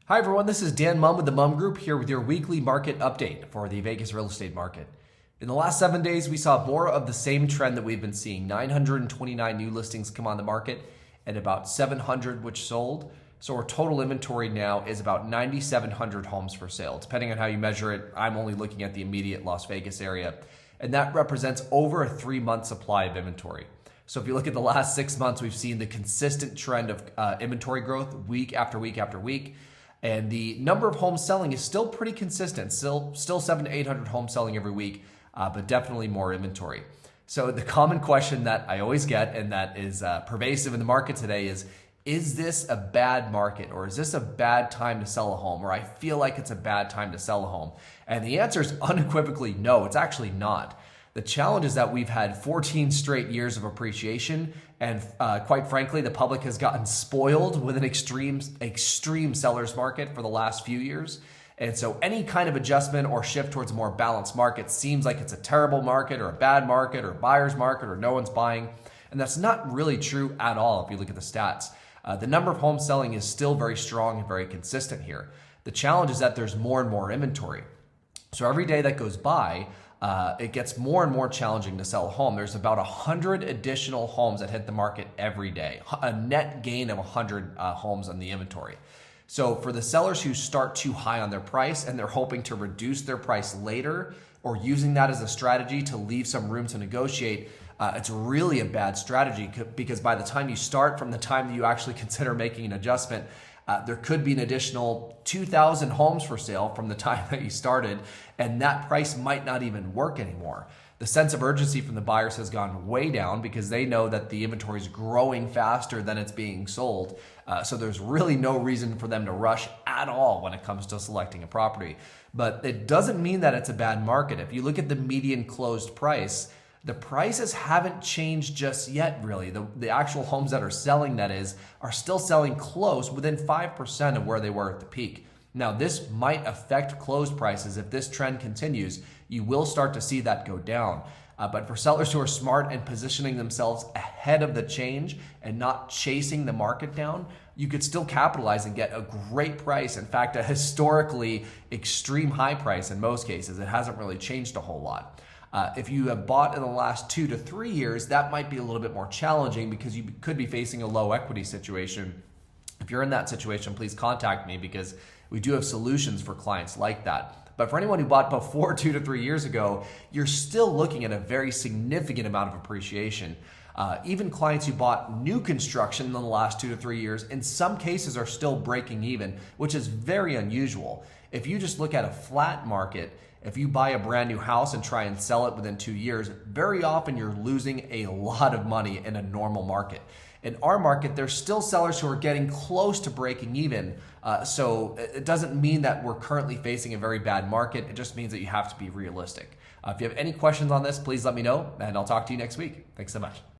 Hi everyone, this is Dan Mumm with the Mumm Group here with your weekly market update for the Vegas real estate market. In the last 7 days, we saw more of the same trend that we've been seeing. 929 new listings come on the market and about 700 which sold. So our total inventory now is about 9,700 homes for sale. Depending on how you measure it, I'm only looking at the immediate Las Vegas area. And that represents over a 3-month supply of inventory. So if you look at the last 6 months, we've seen the consistent trend of inventory growth week after week after week. And the number of homes selling is still pretty consistent, still 700 to 800 homes selling every week, but definitely more inventory. So the common question that I always get and that is pervasive in the market today is this a bad market, or is this a bad time to sell a home, or I feel like it's a bad time to sell a home? And the answer is unequivocally no, it's actually not. The challenge is that we've had 14 straight years of appreciation, and quite frankly, the public has gotten spoiled with an extreme seller's market for the last few years. And so any kind of adjustment or shift towards a more balanced market seems like it's a terrible market or a bad market or a buyer's market or no one's buying. And that's not really true at all if you look at the stats. The number of homes selling is still very strong and very consistent here. The challenge is that there's more and more inventory. So every day that goes by, it gets more and more challenging to sell a home. There's about 100 additional homes that hit the market every day, a net gain of 100 homes on the inventory. So for the sellers who start too high on their price and they're hoping to reduce their price later or using that as a strategy to leave some room to negotiate, it's really a bad strategy because by the time you start, from the time that you actually consider making an adjustment, there could be an additional 2,000 homes for sale from the time that you started, and that price might not even work anymore. The sense of urgency from the buyers has gone way down because they know that the inventory is growing faster than it's being sold. So there's really no reason for them to rush at all when it comes to selecting a property. But it doesn't mean that it's a bad market. If you look at the median closed price, the prices haven't changed just yet, really. The actual homes that are selling, that is, are still selling close, within 5% of where they were at the peak. Now, this might affect closed prices. If this trend continues, you will start to see that go down. But for sellers who are smart and positioning themselves ahead of the change and not chasing the market down, you could still capitalize and get a great price. In fact, a historically extreme high price in most cases. It hasn't really changed a whole lot. If you have bought in the last 2 to 3 years, that might be a little bit more challenging because you could be facing a low equity situation. If you're in that situation, please contact me because we do have solutions for clients like that. But for anyone who bought before 2 to 3 years ago, you're still looking at a very significant amount of appreciation. Even clients who bought new construction in the last 2 to 3 years, in some cases are still breaking even, which is very unusual. If you just look at a flat market, if you buy a brand new house and try and sell it within 2 years, very often you're losing a lot of money in a normal market. In our market, there's still sellers who are getting close to breaking even. So it doesn't mean that we're currently facing a very bad market. It just means that you have to be realistic. If you have any questions on this, please let me know, and I'll talk to you next week. Thanks so much.